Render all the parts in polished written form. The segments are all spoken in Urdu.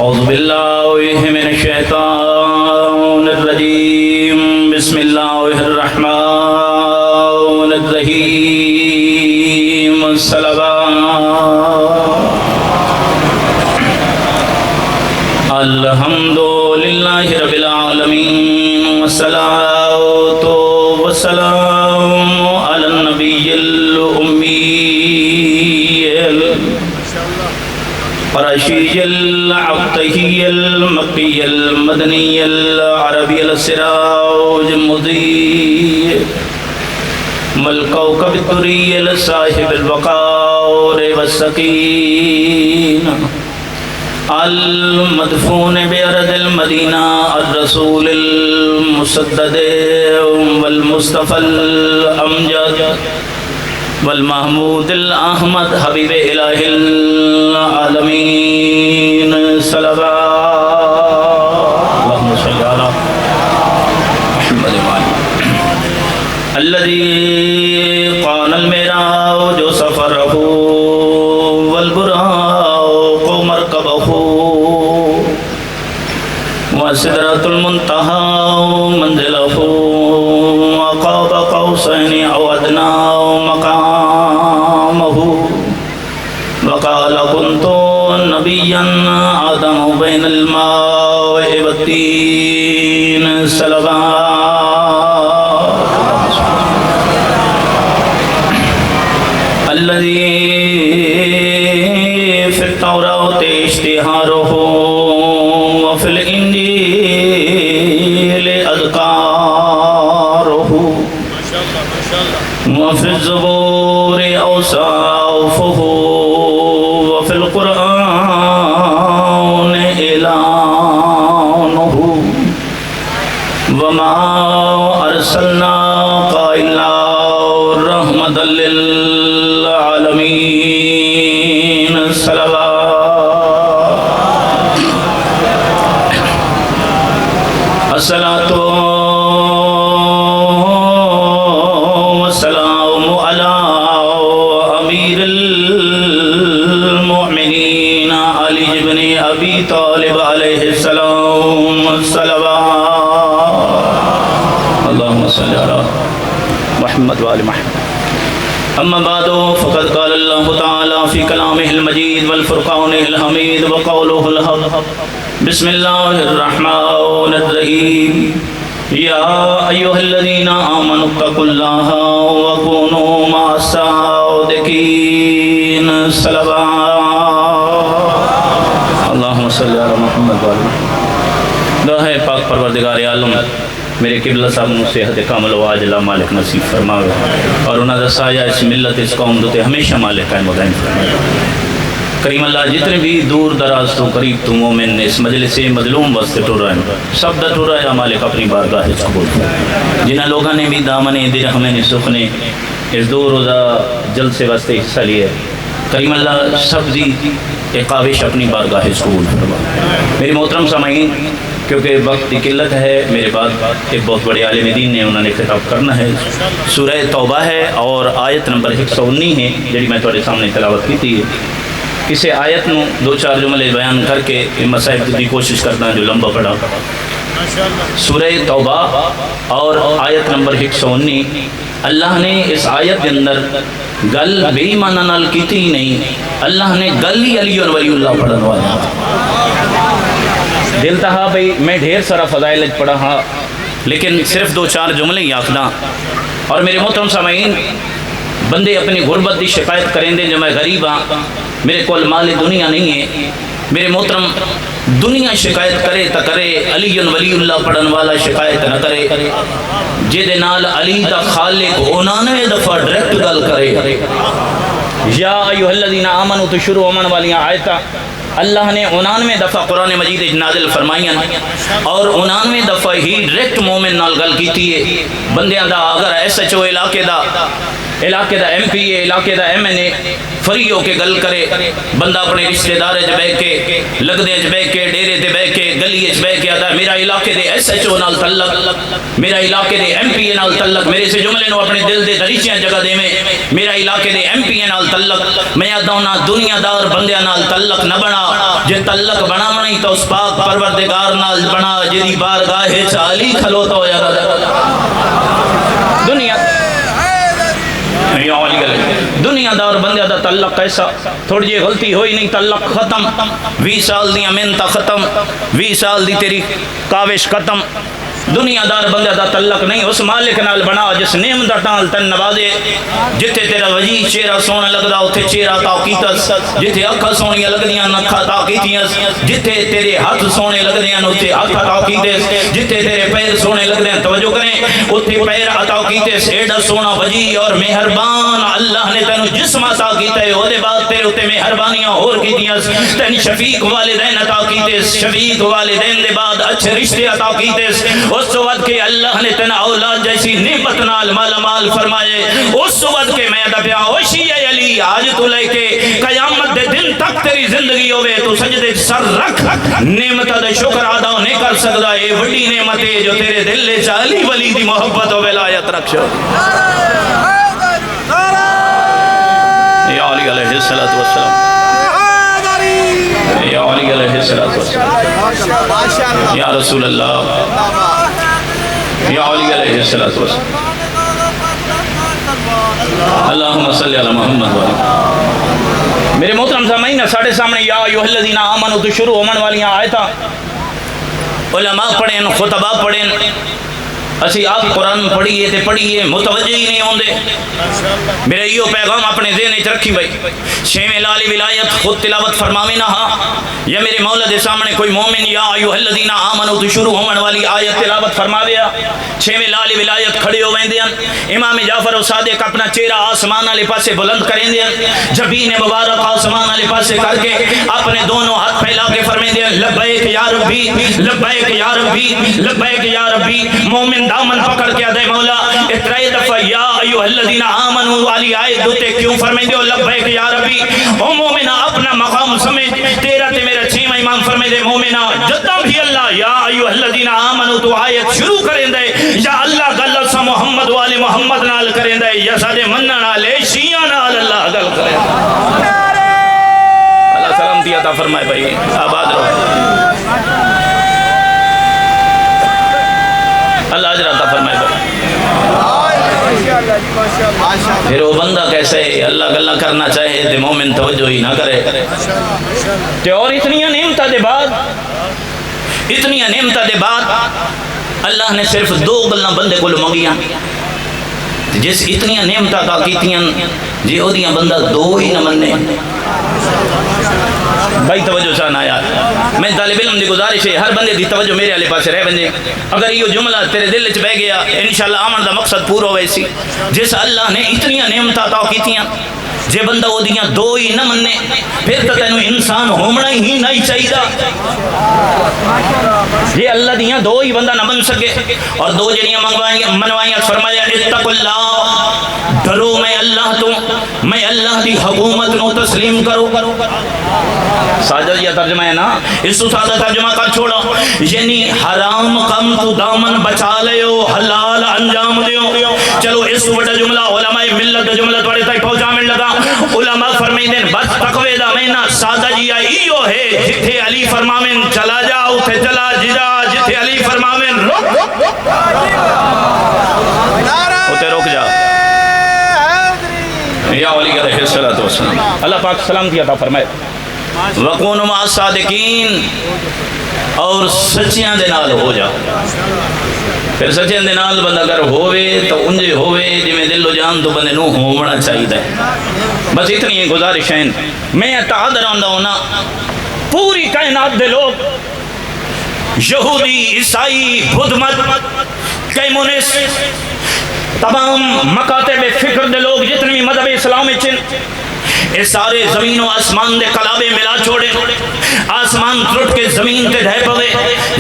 اعوذ باللہ من الشیطان الرجیم بسم اللہ الرحمن الرحیم الصلوات الحمدللہ رب العالمین والصلاة والسلام علی النبی الأمی قرشی العبدی المکی المدنی العربی السراج المضیء ملکوکب الدری الصاحب الوقار والسکینہ المدفون بأرض المدینہ الرسول المسدد والمصطفى الامجد والمحمود الاحمد حبیب الہ العالمین صلوات اللہم صلی علی محمد الذی قال المعراج سفرہ والبراق مرکبہ وسدرۃ المنتہى منزلہ وقاب قوسین او ادنی وقال كنت نبيا آدم بين الماء والطين صلوات الذي في التوراة اشتهاره وفي الإنجيل أذكاره وفي الزبور أوصافه وفي القرآن إعلانه وما أرسلناك إلا رحمة للعالمين صلوات الصلاة والسلام على أمير المؤمنين علي بن أبي طالب عليه السلام صلوات اللهم صل على محمد وآل محمد أما بعد فقد قال الله تعالى في كلامه المجيد والفرقان الحميد وقوله الحق بسم الله الرحمن الرحيم يا أيها الذين آمنوا اتقوا الله وكونوا مع الصادقين صلوات اللهم صل على محمد وآل محمد دعا ہے پاک پروردگار عالم میرے قبلہ صاحب نے صحت کامل و عاجلہ مالک نصیب فرماوے اور انہاں دا سایہ اس ملت اس قوم دوتے ہمیشہ مالک قائم و دائم فرماوے کریم اللہ جتنے بھی دور دراز تو قریب تو مومن اس مجلس مظلوم واسطے ٹور رہے ہیں سب دا ٹور رہا ہے مالک اپنی بارگاہ اس قبول جنہاں لوگاں نے بھی دامن درہمین سخنے اس دو روزہ جلسے واسطے حصہ لیے کریم اللہ سب دی اقابش اپنی بارگاہ اس قبول میری محترم سامعین کیونکہ وقت کی قلت ہے میرے بعد ایک بہت بڑے عالم دین نے انہوں نے خطاب کرنا ہے سورہ توبہ ہے اور آیت نمبر 119 ہے جڑی میں تھوڑے سامنے تلاوت کی تھی اسے آیت نو دو چار جملے بیان کر کے مسائب کی کوشش کرنا جو لمبا پڑا سورہ توبہ اور آیت نمبر 119 اللہ نے اس آیت کے اندر گل بے ایمانہ نال کیتی ہی نہیں اللہ نے گل ہی علی اور ولی اللہ پڑھن والا دل تہا بھئی میں ڈھیر سارا فضائل پڑھا ہاں لیکن صرف دو چار جملے ہی آکھنا اور میرے محترم سامعین بندے اپنی غربت دی شکایت کریں دے جو میں غریب ہاں میرے کول مال دنیا نہیں ہے میرے محترم دنیا شکایت کرے تا کرے علی ولی اللہ پڑھن والا شکایت نہ کرے جے دے نال علی دا خالق 99 دفعہ ڈائریکٹ گل کرے یا ایھا الذین آمنوا تو شروع امن والی آیتاں اللہ نے 99 دفعہ قرآن مجید نازل فرمائیاں اور 99 دفعہ ہی ڈائریکٹ مومن نال گل کیتی ہے بندیاں دا اگر ایس ایچ او علاقے دا علاقے دا ایم پی اے علاقے دا ایم این اے فری ہو کے گل کرے بندہ اپنے رشتہ دارے چ بیٹھ کے لگدے چ بیٹھ کے ڈیرے تے بیٹھ کے گلی چ بیٹھ کے آتا میرا علاقے دے ایس ایچ او نال تعلق میرا علاقے دے ایم پی اے نال تعلق میرے سے جملے نو اپنے دل دے دریچیاں جگہ دے میں میرا علاقے دے ایم پی اے نال تعلق میں آدھا دنیا دار بندیاں نال تعلق نہ بنا جے تعلق بنا نہیں تو اس پاک پروردگار نال بنا جدی بارگاہ چالی کھلوتا ہو جاتا دنیا دنیا دار بندے دا تعلق کیسا تھوڑی جی غلطی ہوئی نہیں تعلق ختم 20 سال دی محنت ختم 20 سال دی تیری کاوش ختم دنیا دار بندے دا تعلق نہیں اس مالک نال بنا جس نعمت نال تن نوازے جتھے تیرا وجی چہرہ سونا لگدا اوتھے چہرہ تا کیتس جتھے اکھاں سونیاں لگدیاں نکھاں تا کیتیاں جتھے تیرے ہاتھ سونے لگدیاں اوتھے ہاتھ تا کیتس جتھے تیرے پیر سونے لگدے توجہ کریں اوتھے پیر عطا کیتس ایڈا سونا وجی اور مہربان اللہ نے تینو جسم عطا کیتا ہے اودے بعد تیرے اوتے مہربانیاں اور کیتیاں تین شفیق والدین عطا کیتس شفیق والدین دے بعد اچھے رشتے عطا کیتس اس وقت کہ اللہ نے تنا اولاد جیسی نعمت نال مالا مال فرمائے اس وقت کہ میں دا پیا ہوشی ہے علی آج تو لے کے قیامت دے دن تک تیری زندگی ہوئے تو سجدے سر رکھ نعمت دا شکر ادا نہیں کر سکتا اے بڑی نعمت ہے جو تیرے دل لے چالی ولی دی محبت و ولایت رکھ شو یا علی علیہ الصلوۃ والسلام یا علی علیہ الصلوۃ والسلام یا رسول اللہ یا علی علیہ الصلوۃ والسلام اللہم صلی علی محمد وعلی میرے محترم سامعین ساڑھے سامنے یا ایھا الذین آمنوا تو شروع ہونے والیاں آیتاں علماء پڑھیں خطبہ پڑھیں اسی آپ قرآن پڑھیے تے پڑھیے متوجہ ہی نہیں ہوندے میرے یہ پیغام اپنے ذہن وچ رکھی بھائی چھویں لالی ولایت خود تلاوت فرماویں نہ یا میرے مولا دے سامنے کوئی مومن یا ایھا الذین آمنوا تو شروع ہونے والی آیت تلاوت فرماویا چھویں لالی ولایت کھڑے ہو ویندے ہیں امام جعفر و صادق اپنا چہرہ آسمان والے پاسے بلند کریندے ہیں جبین مبارک آسمان والے پاسے کر کے اپنے دونوں ہاتھ پھیلا کے فرمیندے ہیں لبیک یا ربی لبیک یا ربی لبیک یا ربی مومن دامن پکڑ کے ادے مولا اترائی دفعہ یا ایھا الذین آمنوا والی آیت دوتے کیوں فرمائیں دے لبیک یا ربی او مومنہ اپنا مقام سمجھ تیرا تے میرا چھیمہ امام فرمائیں دے مومنہ جدہ بھی اللہ یا ایھا الذین آمنوا تو آیت شروع کریں دے یا اللہ گل سا محمد والے محمد نال کریں دے یا سادے منہ نالے شیعہ نال اللہ گل کریں اللہ سلامتی عطا فرمائے بھائی آباد رہو اللہ اجر عطا فرمائے بھائی پھر وہ بندہ کیسے اللہ گلہ کرنا چاہے تے مومن توجہ ہی نہ کرے تے اور اتنی نعمتہ دے بعد اللہ نے صرف 2 گلاں بندے کو منگیاں جس اتنی نعمتہ کا کیتیاں جی او دیاں بندہ 2 ہی نہ مننے بھائی توجہ چاہنا یار میں طالب علم دی گزارش ہے ہر بندے دی توجہ میرے والے پاسے رہ بندے اگر یہ جملہ تیرے دل وچ بہ گیا انشاءاللہ آمن دا مقصد پورا ہوئے سی جس اللہ نے اتنی نعمتاں عطا کیتیاں جے بندہ وہ دیاں 2 ہی نہ مننے پھر تو تینوں انسان ہونا ہی نہیں چاہیے یہ اللہ دیاں 2 ہی بندہ نہ بن سکے اور 2 جڑیاں منوائیاں فرمایا اتقوا اللہ ڈرو میں اللہ تو میں اللہ دی حکومت نو تسلیم کرو ساجد یہ ترجمہ ہے نا اس تو سادہ ترجمہ کر چھوڑا یعنی حرام کم تو دامن بچا لیو حلال انجام دیو چلو اس وڈا جملہ علماء ملت دا جملہ توڑے تائی پہنچا میں لگا علماء فرمائیں دیں بس تقوی دا مہینہ سادہ جی آئیو ہے جتھے علی فرمامن چلا جا اتھے چلا جا جتھے علی فرمامن رک اتھے رک جا یا علی علیہ السلام اللہ پاک سلامتی عطا فرمائے وَقُونُ مَعَ الصَّادِقِينَ اور سچیاں دے نال ہو جا پھر سچیاں دے نال بندہ اگر ہوئے تو انجے ہوئے جی میں دل و جان تو بندے نو ہونا چاہیے بس اتنی گزارش ہیں میں اتحاد رہندا ہونا پوری کائنات دے لوگ یہودی عیسائی بدھ مت کمیونسٹ تمام مکاتب فکر دے لوگ جتنے بھی مذہب اسلام چن اے سارے زمین و آسمان دے کلابے ملا چھوڑے، آسمان ترٹ کے زمین تے ڈھے پوے،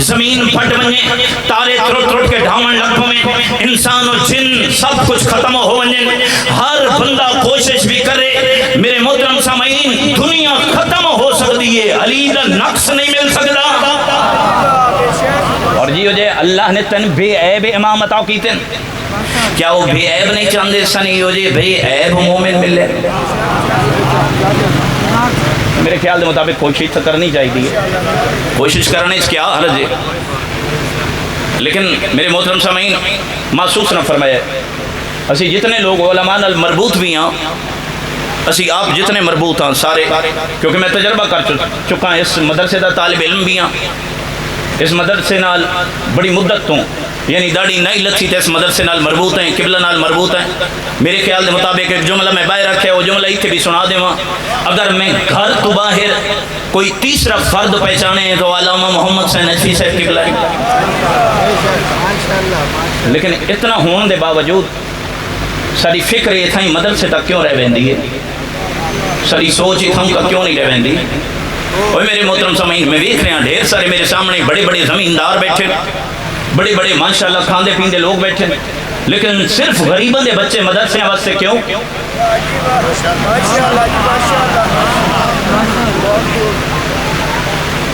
زمین پھٹ ونجے، تارے ترٹ ترٹ کے ڈھاون لگ پوے، انسان و جن سب کچھ ختم ہو ونجے، ہر بندہ کوشش بھی کرے، میرے محترم سامعین دنیا ختم ہو سکتی ہے، علی دا نقص نہیں مل سکتا۔ اور جی جو اللہ نے تن بے عیب امام عطا کی تن، کیا وہ بے عیب نہیں چاہتے سنی ہو جی بے عیب مومن ملے؟ میرے خیال دے مطابق کوشش تو کرنی چاہیے، کوشش کرنے اس کیا حرج ہے، لیکن میرے محترم سامعین محسوس نہ فرمائے، اسی جتنے لوگ علماء نال مربوط بھی ہیں، اسی آپ جتنے مربوط ہیں سارے، کیونکہ میں تجربہ کر چکا اس مدرسے دا طالب علم بھی ہیں، اس مدرسے نال بڑی مدت تو یعنی داڑھی نہیں لتھی تے اس مدرسے نال مربوط ہیں، قبلہ نال مربوط ہیں۔ میرے خیال دے مطابق ایک جملہ میں باہر رکھے، وہ جملہ اتنے بھی سنا دیواں، اگر میں گھر تو باہر کوئی تیسرا فرد پہچانے تو علامہ محمد حسین نجفی صاحب قبلہ ہے، لیکن اتنا ہون دے باوجود ساری فکر یہ تھا مدرسے تک کیوں رہ ویندی ہے، ساری سوچ یہ تھا کیوں نہیں رہ ویندی۔ اور میرے محترم سامعین میں دیکھ رہے ہیں ڈھیر سارے میرے سامنے بڑے بڑے زمیندار بیٹھے، بڑے بڑے ماشاءاللہ کھاندے پیندے لوگ بیٹھے، لیکن صرف غریبوں دے بچے مدرسے واسطے کیوں؟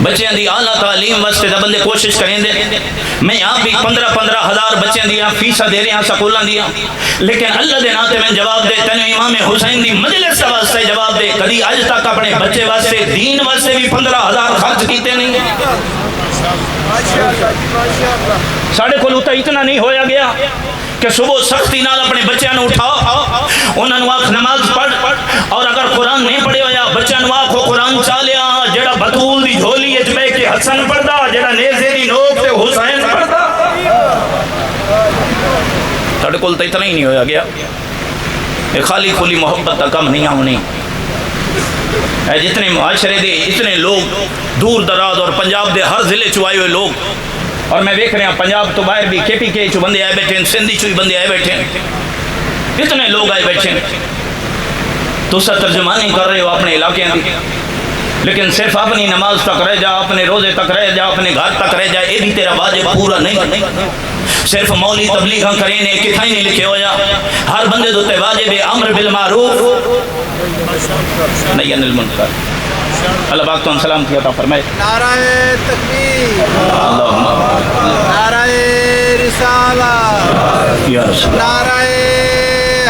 بچیاں دی اعلیٰ تعلیم واسطے دا بندے کوشش کریں دے، میں آپ بھی 15 ہزار بچیاں دیا فیسا دے رہے ہیں سکولاں دیا، لیکن اللہ دے ناتے میں جواب دے تینوں امام حسین دی مجلس واسطے جواب دے، کدی آج تک اپنے بچے واسطے دین واسطے بھی 15,000 خرچ کیتے نہیں، ساڑھے کو لوتا اتنا نہیں ہویا گیا کہ صبح سختی نال اپنے بچیاں نو اٹھاؤ، انہاں نو آکھ نماز پڑھ، اور اگر قرآن نہیں پڑھے ہویا بچیاں نو آکھو قرآن چالیا، جڑا بطول دی جھولی اچ بے کے حسن پڑھدا، جڑا نیزے دی نوک تے حسین پڑھدا، ساڑھے کو لوتا اتنا ہی نہیں ہویا گیا، یہ خالی کھلی محبت کا کم نہیں ہونی، جتنے معاشرے دے اتنے لوگ دور دراز اور پنجاب دے ہر ضلع چوائے ہوئے لوگ، اور میں دیکھ رہا ہوں پنجاب تو باہر بھی کے پی کے چو بندے آئے بیٹھے ہیں، سندھی چو بندے آئے بیٹھے ہیں، اتنے لوگ آئے بیٹھے ہیں، تو سا ترجمانی کر رہے ہو اپنے علاقے دی، لیکن صرف اپنی نماز تک رہ جا، اپنے روزے تک رہ جا، اپنے گھر تک رہ جا، یہ بھی تیرا واجب پورا نہیں، صرف مولی تبلیغاں کریں نے کتھائی نہیں لکھے ہو جا، ہر بندے دوتے واجب امر بالمعروف نہیں انل منکر۔ اللہ پاک تو سلام کی عطا فرمائے۔ نعرہ تکبیر، اللہم نعرہ رسالہ، یا رسول نعرہ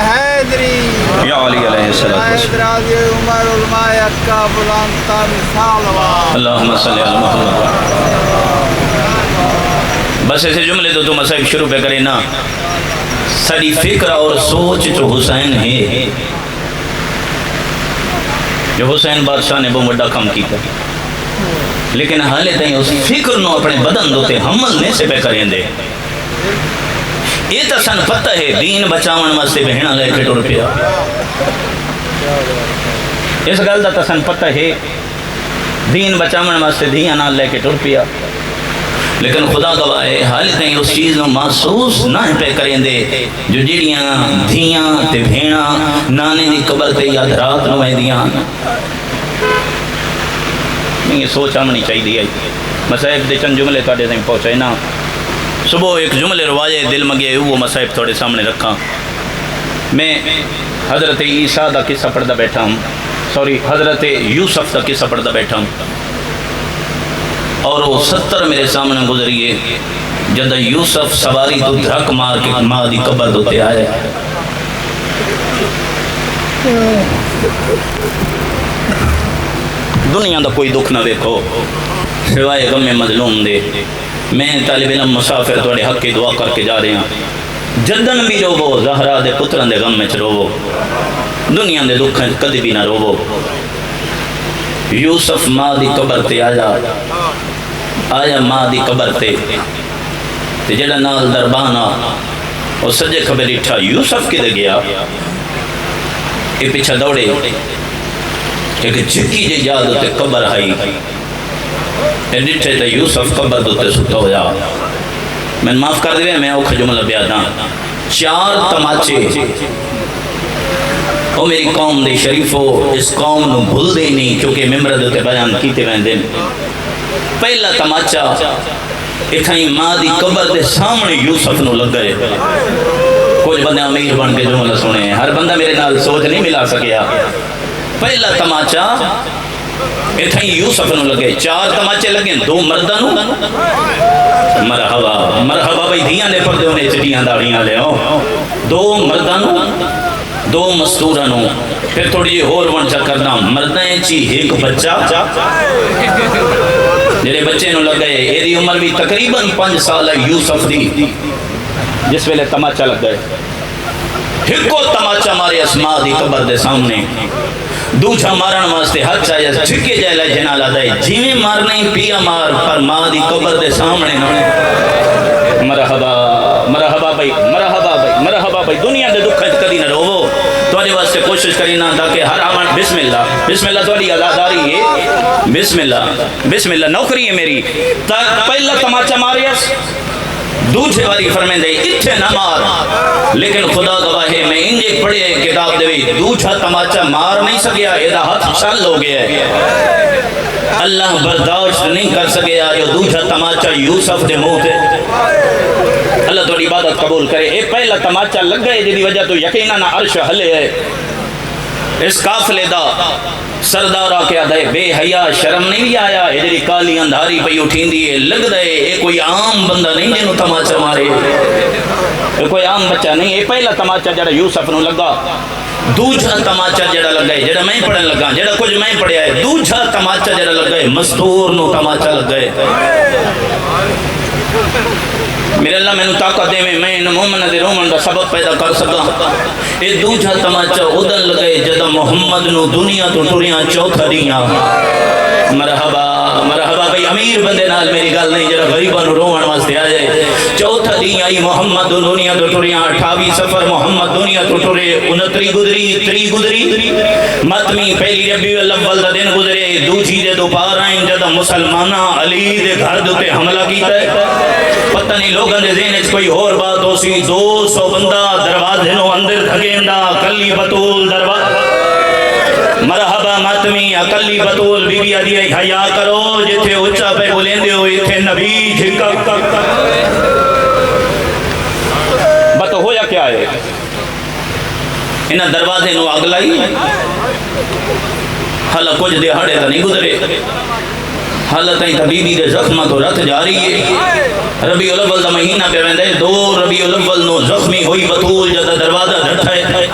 حیدری، یا علی علیہ السلام، حیدراض عمر علماء اکا بلانتا مثالوہ، اللہم صلی اللہ علیہ وسلم۔ بس ایسے جملے تو مسائب شروع پہ کرے نا، ساری فکر اور سوچ جو حسین ہے، جو حسین بادشاہ نے بہت بڑا کام کیتا، لیکن حالے تائیں اس فکر نو اپنے بدن دوتے حمل نے سے پہ کریں دے، یہ تا سن پتہ ہے دین بچاون واسطے بہنہ لے کے ٹر پیا، اس گل دا تا سن پتہ ہے دین بچاون واسطے دھیاں نال لے کے ٹر پیا، لیکن خدا گواہ ہے حال تائیں اس چیز نو محسوس نہ پہ کریں دے جو جڑیاں دھیاں تے بھینا نانے دی قبر تے یاد رات نو دیاں، میں یہ سوچ آمنی چاہی دی آئی۔ مسائب دے چند جملے تاڑے تائیں پہنچائے نا، صبح ایک جملے رواجے دل مگے وہ مسائب تھوڑے سامنے رکھا، میں حضرت عیسیٰ دا قصہ پڑھدا بیٹھا ہوں، حضرت یوسف دا قصہ پڑھدا بیٹھا ہوں، اور وہ 70 میرے سامنے گزریے جد یوسف سواری تو دھرک مار کے ماں دی قبر دوتے آئے، دنیا دا کوئی دکھ نہ دیکھو سوائے غم مظلوم دے، میں طالب علم مسافر توڑے حق کی دعا کر کے جا رہے ہیں، جدن بھی روو زہرا دے پتران دے غم میں روو، دنیا دے دکھ کدی بھی نہ روو۔ یوسف ماں دی قبر تے آیا ماں دی قبر تے جڑا نال دربانا اور سجے خبر اٹھا یوسف کدے گیا، یہ پیچھا دوڑے ایک جھکی جے یاد ہوتے قبر آئی، یہ ڈٹھے تے یوسف قبر دوتے ستا ہو جا، میں معاف کر دے میں اوکھ جملہ بیادا، 4 تماچے او میری قوم دے شریفو اس قوم نو بھول دے نہیں کیونکہ ممبر دے بیان کیتے ویندے پہلا تماچا اتھائی ماں دی قبر دے سامنے یوسف نو لگ گئے کچھ بندے امیر بن کے جملہ سنے ہر بندہ میرے نال سوچ نہیں ملا سکیا پہلا تماچا اتھائی یوسف نو لگے 4 تماچے لگے 2 مردانو مرحبا مرحبا بھائی دھیاں نے پردے ہونے چٹیاں داڑیاں لے آؤ 2 مردانو 2 مستورانو پھر تھوڑی اور ون چا کرنا مردیں چی ایک بچہ جڑے بچے نو لگ گئے ایدی عمر بھی تقریباً 5 سال ہے یوسف دی جس ویلے تماچا لگ گئے ہکو تماچا مارے اسماء دی قبر دے سامنے دوچھا مارن واسطے ہاتھ چاہیے چھکے جائے لائے جنالہ دائے جیویں مارنے پیا مار پر ماں دی قبر دے سامنے مرحبا مرحبا بھائی مرحبا بھائی مرحبا بھائی دنیا دے دکھا کدی نہ روو تواڈے واسطے کوشش کرینا تاکہ ہر آمن بسم اللہ تواڈی عزاداری ہے بسم اللہ نوکری ہے میری پہلا تماچا ماریس دوسرے واری فرمائیں دے اتھے نہ مار لیکن خدا گواہ ہے میں انجے پڑھے کتاب دے بھی دوچھا تماچا مار نہیں سکیا ایدہ ہاتھ شل ہو گیا ہے اللہ برداشت نہیں کر سکیا جو دوچھا تماچا یوسف دے منہ تھے اللہ توڑی عبادت قبول کرے اے پہلا تماچا لگ گئے جدی وجہ تو یقیناً عرش حلے ہے اس قافلے دا سردارہ کیا دے بے حیا شرم نہیں بھی آیا ادھری کالی اندھاری پہ اٹھین دیئے لگ دے اے کوئی عام بندہ نہیں جنہوں تماچا مارے اے کوئی عام بچہ نہیں اے پہلا تماچا جڑا یوسف نو لگا دوجھا تماچا جڑا لگ گئے جڑا میں پڑھن لگا جڑا کچھ میں پڑھیا ہے دوجھا تماچا جڑا لگ گئے مستور نو تماچا لگ گئے میرے اللہ میں طاقت دے میں مومن دے رومن دا سبب پیدا کر سکا اے دوجھا تماچا ادن لگے جدا محمد نو دنیا تو ٹریاں چوتھا دیاں مرحبا مرحبا بھئی امیر بندے نال میری گل نہیں جڑا غریباں نو رومن واسطے آ جائے چوتھا دیاں ای محمد دنیا تو ٹریاں 28 سفر محمد دنیا تو ٹرے 29 گزری 3 گزری ماتمی پہلی ربیع الاول دا دن گزرے دوجھی دے دوپہر آئیں جدا مسلمانہ علی دے گھر دے حملہ کیتا ہے پتہ نہیں لوگوں دے ذہن وچ کوئی اور بات ہو سی 200 بندہ دروازے نو اندر دھگیندا کلی بطول دروازہ مرحبا ماتمی اکلی بطول بی بی آدھی حیا کرو جتھے اچھا پہ بولیندے ہو ایتھے نبی جھکا بات ہویا کیا ہے انہاں دروازے نو آگ لائی حالا کچھ دہاڑے تا نہیں گزرے حالت ہی طبیبی دے زخمہ تو رت جاری ہے ربیع الاول دا مہینہ پہ ویندے 2 ربیع الاول نو زخمی ہوئی بطول جدا دروازہ ڈھٹا ہے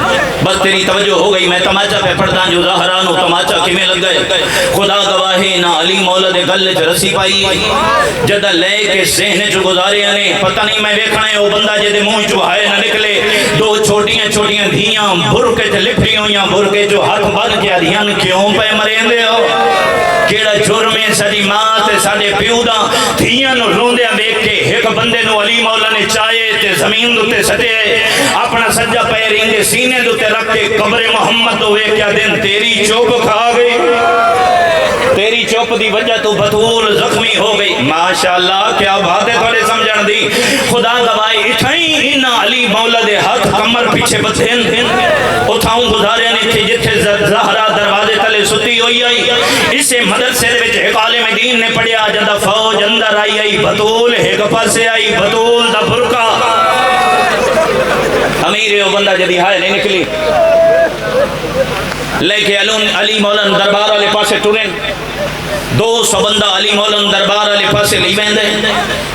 بس تیری توجہ ہو گئی میں تماچا پہ پڑھتا جو ظاہرانو تماچا کمیں لگ گئے خدا گواہی نہ علی مولا دے گلے چ رسی پائی جدا لے کے سہنے چ گزارے نے پتہ نہیں میں ویکھنا ہے او بندہ جدے منہ چ ہائے نہ نکلے 2 چھوٹیاں دھیاں بھر کے لپٹی ہویاں بھر کے جو ہاتھ بن کے دھیاں کیوں پہ مریندے ہو کیڑا جرم ہے ساری ماں تے ساڈے پیو دا دھیاں نو روندیاں دیکھ کے ایک بندے نو علی مولا نے چائے تے زمین تے سٹے اپنا سجا پیر اندے سینے تے رکھ کے قبر محمد تو ویکھیا دن تیری چوک کھا گئی تیری چوپ دی وجہ تو بطول زخمی ہو گئی ماشاءاللہ کیا بات ہے تھوڑے سمجھن دی خدا گواہی اتھائیں انہا علی مولا دے ہاتھ کمر پیچھے بدھین اتھاؤں گزارے نے تھے جتھے زہرہ دروازے تلے ستی ہوئی آئی اسے مدرسے دے وچ ایک عالم دین نے پڑھیا جدا فوج اندر آئی بطول ایک پاسے آئی بطول دا برکا امیر بندہ جدی ہائے نہیں نکلی لیکن علی مولانا دربار والے پاسے ٹرین 200 بندہ علی مولانا دربار والے پاسے لی بیندے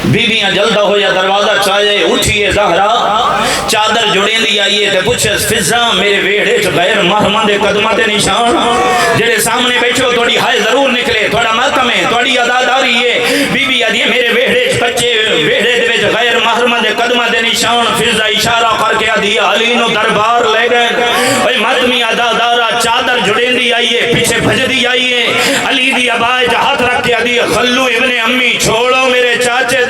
بیبیاں جلدہ ہو یا دروازہ چاہے اٹھیے زہرا چادر جڑیں دی آئیے تے پوچھے فضا میرے ویڑے چ غیر محرمہ دے قدمہ تے نشان جڑے سامنے بیٹھو تھوڑی ہائے ضرور نکلے تھوڑا محکم ہے تھوڑی عداداری ہے بیبی آدھی میرے ویڑے چ کچے ویڑے دے وچ غیر محرمہ دے قدمہ تے نشان فضا اشارہ کر کے آدھی علی نو دربار لے گئے بھئی ماتمی عدادارہ چادر جڑیں دی آئیے پیچھے بھج دی آئیے علی دی عبائے ہاتھ رکھ کے آدھی خلو ابن امی چھوڑو میرے چاچے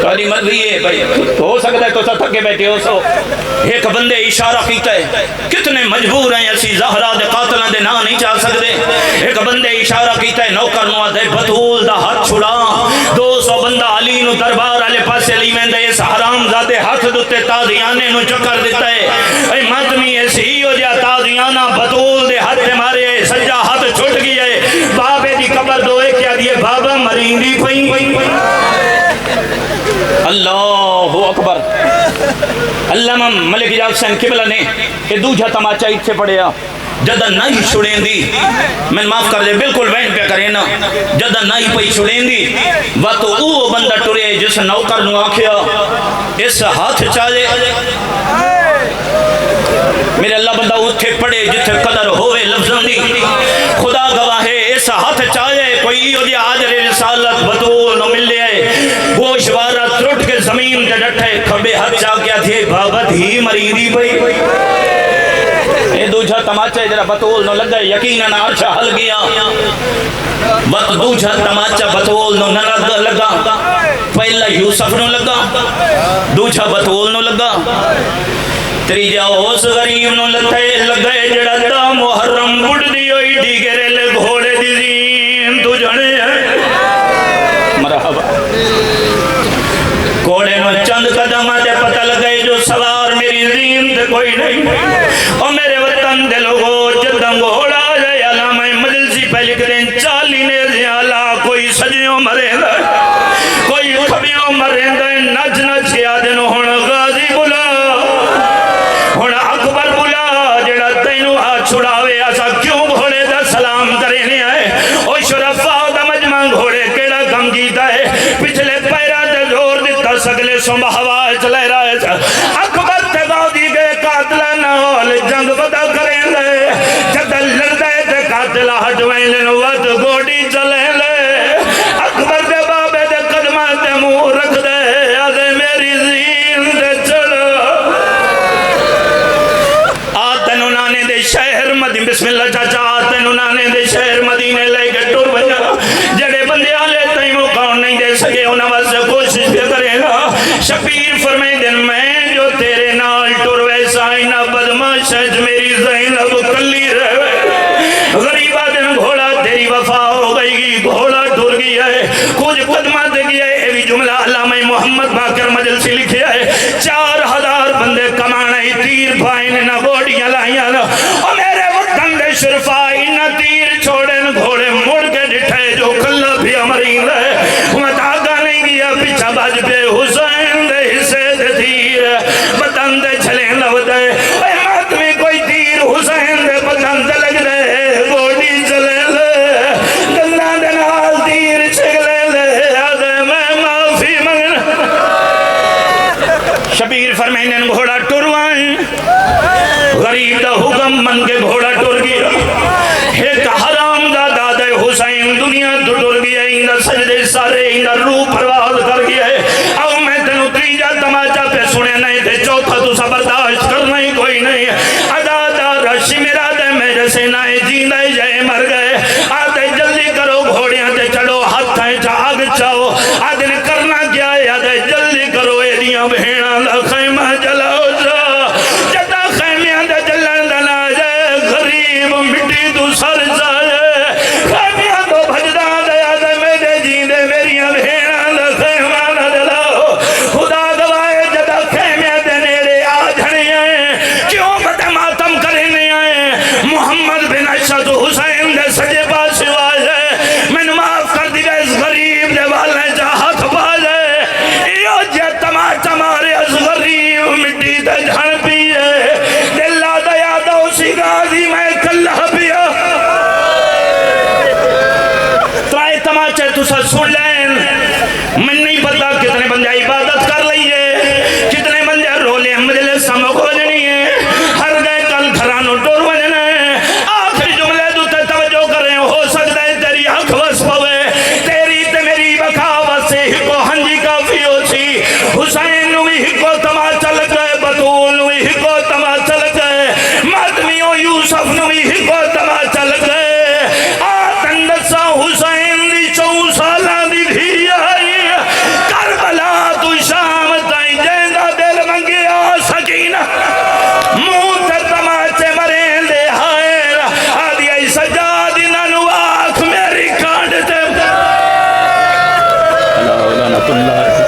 تاری مرضی ہے بھائی، ہو سکتا ہے تو تھکے بیٹھے ہو سو ایک بندے اشارہ کیتا ہے، کتنے مجبور ہیں اسی زہرا دے قاتلاں دے نام نہیں چاہ سکتے، ایک بندے اشارہ کیتا ہے نوکر نو آدھے بطول دا ہاتھ چھڑا، 200 بندہ علی نو دربار والے پاسے لی میں دے اس حرام زادے ہاتھ دوتے تازیانے نو چکر دیتا ہے، اے ماتمی ایسی ہو جا تازیانہ بطول دے ہاتھ مارے سجا ہاتھ چھوٹ گیا ہے، بابے دی قبر دوئے کیا دیئے بابا مرینڈی پھئی، اللہ اکبر۔ علامہ ملک جعفر حسین قبلہ نے یہ دوجہ تماچا اتھے پڑھیا، جدہ نہیں چھڑیں دی، میں معاف کر دے بالکل وین پہ کرے نا، جدہ نہیں پہ چھڑیں دی وہ تو وہ بندہ ٹرے جس نوکر نو آکھیا اس ہاتھ چاہے میرے اللہ بندہ اتھے پڑے جتھے قدر ہوئے لفظاں دی، خدا گواہ ہے اس ہاتھ چاہے کوئی ہو دیا آجر رسالت بطول نہ مل لے، گوشوارہ ترٹ کے زمین تے ڈٹھے کھبے ہاتھ چاہ کیا تھے بابا دھی مریدی بھئی، اے دوجہ تماچے جرا بطول نہ لگا یقیناً عرشہ حل گیا، وقت دوجہ تماچہ بطول نہ لگا، پہلا یوسف نہ لگا، دوجہ بطول نہ لگا، تریجہ اس غریب نو لتے لگے جڑا دا محرم بڑھ دی ہوئی ڈیگرے لے گھوڑے دی زین تو جانے ہیں مرحبا، گھوڑے نو چند قدم آتے پتہ لگے جو سوار میری زین تے کوئی نہیں، اور میرے وطن دے لوگو جدہ گھوڑا جائے علامہ مجلسی پہ لکھ دیں 40 نے زیالہ کوئی سجیوں مرے دے کوئی کھبیوں مرے دے نچ نچ کے آدھنو ہونا غازی بلا ہونا اکبر بلا جڑا تینو ہاتھ چھڑاوے ایسا کیوں گھوڑے دا سلام کرنے آئے او شرفاء دا مجمع گھوڑے کیڑا کم کیتا ہے پچھلے پیرا تے زور دیتا سگلے سنبہ ہوا چلے رہے تھا اکبر تے گاؤدی گئے قاتلہ نال جنگ بدا کریں لے جدل لڑدے تے قاتلہ ہٹویں لنوات گوڑی چلیں لے اکبر دے بابے دے قدمہ تے منہ رکھ دے آدھے میری زین دے چڑھ آتن انانے دے شہر مدین بسم اللہ چاچا آتن انانے دے شہر مدینے لے کے ٹور بجا جڑے بندے آلے تائیں موقع نہیں دے سکے انہاں واسطے کوشش بھی کرے گا شبیر فرمائے دن میں جو تیرے نال ٹور ویسا اینا بدماش ہے میری زینب کلی رہے غریبہ دن گھوڑا تیری وفا ہو گئی گی گھوڑا ٹور گیا ہے کچھ قدمات گیا ہے ایوی جملہ علامہ محمد باقر مجلسی لکھے ہے 4000 بندے کمانے تیر پائن نہ گوڑیاں لائیاں اور میرے وطن دے شرفائی نہ تیر چھوڑن گھوڑے مڑ کے ڈٹھے جو کلہ بھی امرین ہے میں تاگا نہیں گیا پیچھا باج پہ حسین دے حصے دے تیر وطن دے چھلیں لو دے اے ماتمی کوئی تیر حسین دے وطن دے لگ دے گوڑی چلے لے گندہ دے نال تیر چھگلے لے آدھے میں معافی منگنا شبیر فرمینن گھوڑا ٹروائیں غریب دا حکم من کے گھوڑا ٹر گیا ایک حرام دا دادے حسین دنیا تو ٹر گیا اندہ سجدے سارے اندہ روح پرواز کر گیا ہے او میں تنو تریجا تماچا پہ سنے نہیں تھے چوتھا تو سبرداشت کرنا ہی کوئی نہیں ادا دا رشی میرا دے میرے سے نائے جیندے جائے مر گئے آدھے جلدی کرو گھوڑیاں تے چڑھو ہتھائیں چاگ چاہو آدھے نے کرنا کیا ہے آدھے جلدی کرو اے دیاں بہینا دا خیمہ جلاؤ جا جدا خیمیاں دا جلن دا نا جائے غریب مٹی تو سر جائے خیمیاں تو بھجدہ دیا دے میرے جیندے میریاں بہینا دا خیمہ نہ جلاؤ خدا گوائے جدا خیمیاں دے نیرے آجھنے آئے کیوں بڑے ماتم کرنے آئے محمد بن اشد حسین دے سجے پاس واجے میں معاف کر دی گئے اس غریب دے والے جاہت باجے یہ جے تماچا مارے اس غریب مٹی دے جھن پیئے دلہ دیا دو سی غازی میں کلہ پیا ترائے تماچے تو سا سن لین میں نہیں پتا کتنے بندے عبادت کر لئیے کتنے بندے رولے مجلس سمک ہو جنی ہے ہر گئے کل گھرانوں ٹور وجنے آخری جملے دوتے توجہ کریں ہو سکتا ہے تیری حق وس پوے تیری تے میری بخاوت سے ہی کو ہنجی کافی ہو سی حسین نوی ہی کو تماچا لگ گئے بطول نوی ہی کو تماچا لگ گئے ماتمیوں یوسف نوی ہی کو تماچا لگ گئے آتن دسا حسین دی 4 سالہ اللہ